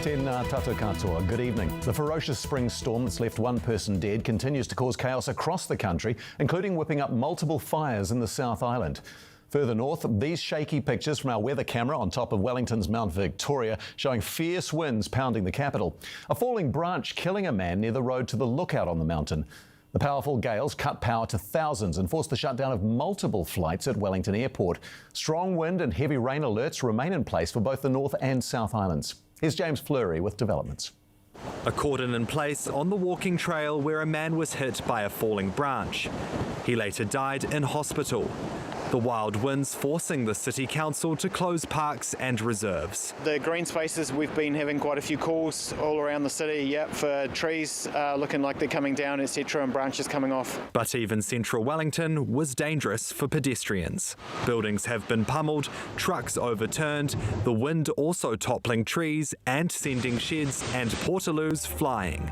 Tēnā tātou katoa. Good evening. The ferocious spring storm that's left one person dead continues to cause chaos across the country, including whipping up multiple fires in the South Island. Further north, these shaky pictures from our weather camera on top of Wellington's Mount Victoria showing fierce winds pounding the capital. A falling branch killing a man near the road to the lookout on the mountain. The powerful gales cut power to thousands and forced the shutdown of multiple flights at Wellington Airport. Strong wind and heavy rain alerts remain in place for both the North and South Islands. Here's James Fleury with developments. A cordon in place on the walking trail where a man was hit by a falling branch. He later died in hospital. The wild winds forcing the City Council to close parks and reserves. The green spaces, we've been having quite a few calls all around the city, for trees looking like they're coming down, etc., and branches coming off. But even central Wellington was dangerous for pedestrians. Buildings have been pummeled, trucks overturned, the wind also toppling trees and sending sheds and portaloos flying.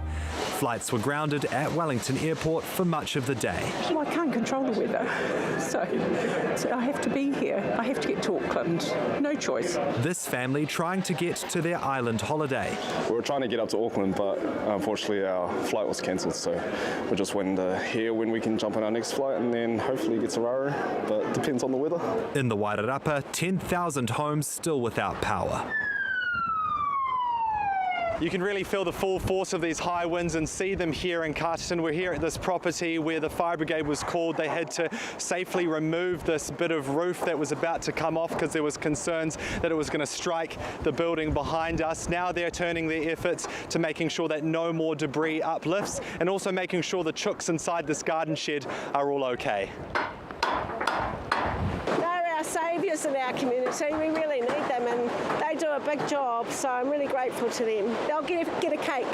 Flights were grounded at Wellington Airport for much of the day. Well, I can't control the weather, so I have to be here. I have to get to Auckland. No choice. This family trying to get to their island holiday. We were trying to get up to Auckland, but unfortunately our flight was cancelled, so we're just waiting to hear when we can jump on our next flight and then hopefully get to Raro, but it depends on the weather. In the Wairarapa, 10,000 homes still without power. You can really feel the full force of these high winds and see them here in Carterton. We're here at this property where the fire brigade was called. They had to safely remove this bit of roof that was about to come off because there was concerns that it was going to strike the building behind us. Now they're turning their efforts to making sure that no more debris uplifts and also making sure the chooks inside this garden shed are all okay. Saviours in our community, we really need them and they do a big job, so I'm really grateful to them. They'll get a cake,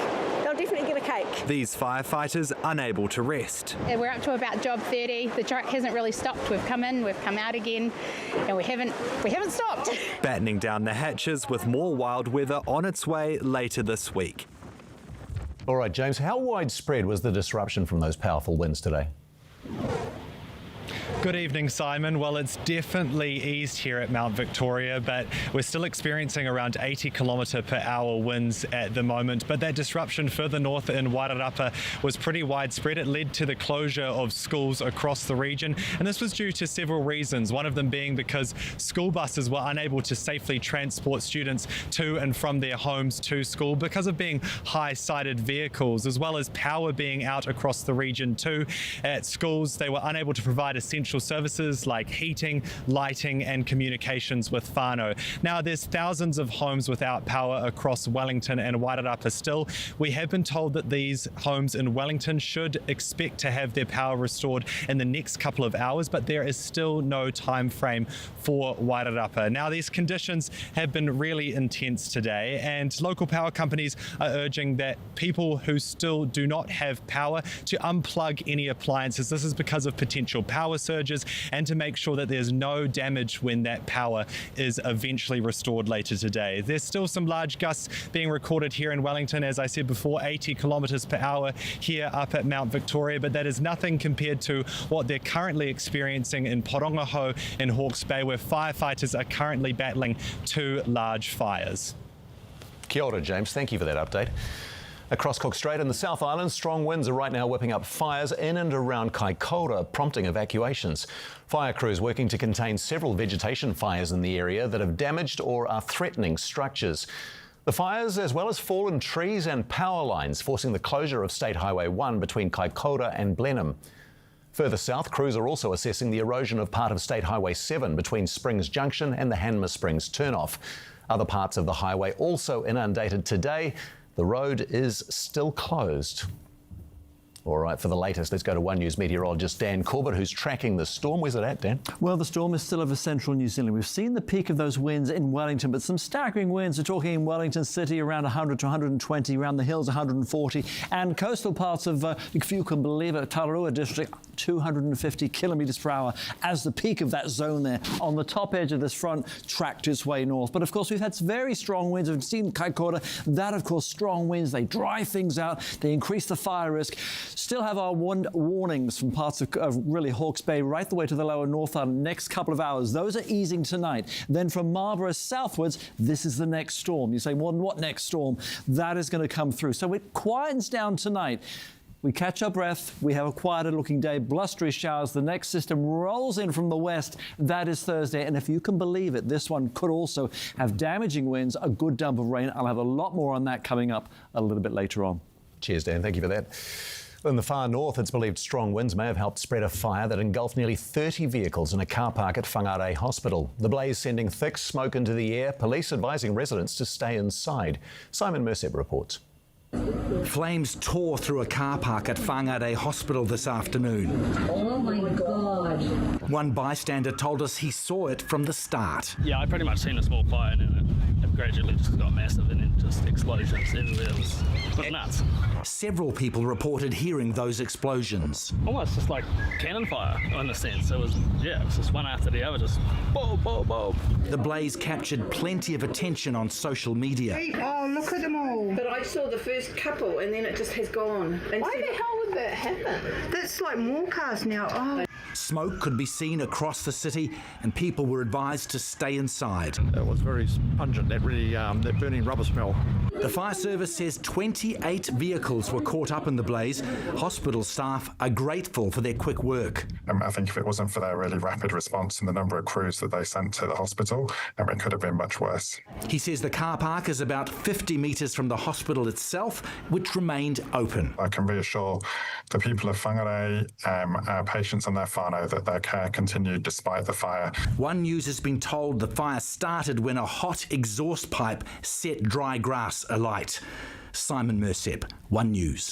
they'll definitely get a cake. These firefighters unable to rest. And we're up to about job 30, the truck hasn't really stopped, we've come in, we've come out again and we haven't stopped. Battening down the hatches with more wild weather on its way later this week. All right, James, how widespread was the disruption from those powerful winds today? Good evening, Simon. Well, it's definitely eased here at Mount Victoria, but we're still experiencing around 80 km/h winds at the moment. But that disruption further north in Wairarapa was pretty widespread. It led to the closure of schools across the region, and this was due to several reasons. One of them being because school buses were unable to safely transport students to and from their homes to school because of being high-sided vehicles, as well as power being out across the region too. At schools, they were unable to provide essential services like heating, lighting and communications with whānau. Now there's thousands of homes without power across Wellington and Wairarapa still. We have been told that these homes in Wellington should expect to have their power restored in the next couple of hours, but there is still no time frame for Wairarapa. Now these conditions have been really intense today and local power companies are urging that people who still do not have power to unplug any appliances. This is because of potential power surges and to make sure that there's no damage when that power is eventually restored later today. There's still some large gusts being recorded here in Wellington, as I said before, 80 km/h here up at Mount Victoria, but that is nothing compared to what they're currently experiencing in Porongaho in Hawke's Bay, where firefighters are currently battling 2 large fires. Kia ora, James. Thank you for that update. Across Cook Strait in the South Island, strong winds are right now whipping up fires in and around Kaikoura, prompting evacuations. Fire crews working to contain several vegetation fires in the area that have damaged or are threatening structures. The fires, as well as fallen trees and power lines, forcing the closure of State Highway 1 between Kaikoura and Blenheim. Further south, crews are also assessing the erosion of part of State Highway 7 between Springs Junction and the Hanmer Springs turnoff. Other parts of the highway also inundated today. The road is still closed. All right, for the latest, let's go to One News meteorologist Dan Corbett, who's tracking the storm. Where's it at, Dan? Well, the storm is still over central New Zealand. We've seen the peak of those winds in Wellington, but some staggering winds. We're talking in Wellington City around 100 to 120, around the hills 140, and coastal parts of, if you can believe it, Tararua district, 250 km/h as the peak of that zone there. On the top edge of this front, tracked its way north. But of course, we've had very strong winds. We've seen Kaikoura. That, of course, strong winds. They dry things out. They increase the fire risk. Still have our wind warnings from parts of really Hawke's Bay right the way to the lower North Island next couple of hours. Those are easing tonight. Then from Marlborough southwards, this is the next storm. You say, well, what next storm? That is going to come through. So it quietens down tonight. We catch our breath, we have a quieter looking day, blustery showers. The next system rolls in from the west. That is Thursday. And if you can believe it, this one could also have damaging winds, a good dump of rain. I'll have a lot more on that coming up a little bit later on. Cheers, Dan. Thank you for that. In the far north, it's believed strong winds may have helped spread a fire that engulfed nearly 30 vehicles in a car park at Whangarei Hospital. The blaze sending thick smoke into the air, police advising residents to stay inside. Simon Merseb reports. Flames tore through a car park at Whangarei Hospital this afternoon. Oh my God. One bystander told us he saw it from the start. Yeah, I pretty much seen a small fire and it gradually just got massive and then just explosions everywhere. It was nuts. Several people reported hearing those explosions. Almost just like cannon fire in a sense. It was just one after the other, just boom, boom, boom. The blaze captured plenty of attention on social media. Oh, look at them all. But I saw the first couple and then it just has gone. And why the hell would that happen? That's like more cars now. Oh. Smoke could be seen across the city and people were advised to stay inside. It was very pungent, that burning rubber smell. The fire service says 28 vehicles were caught up in the blaze. Hospital staff are grateful for their quick work. I think if it wasn't for their really rapid response and the number of crews that they sent to the hospital, it could have been much worse. He says the car park is about 50 metres from the hospital itself, which remained open. I can reassure the people of Whangarei, our patients and their whānau, that their care continued despite the fire. One News has been told the fire started when a hot exhaust pipe set dry grass alight. Simon Merseb, One News.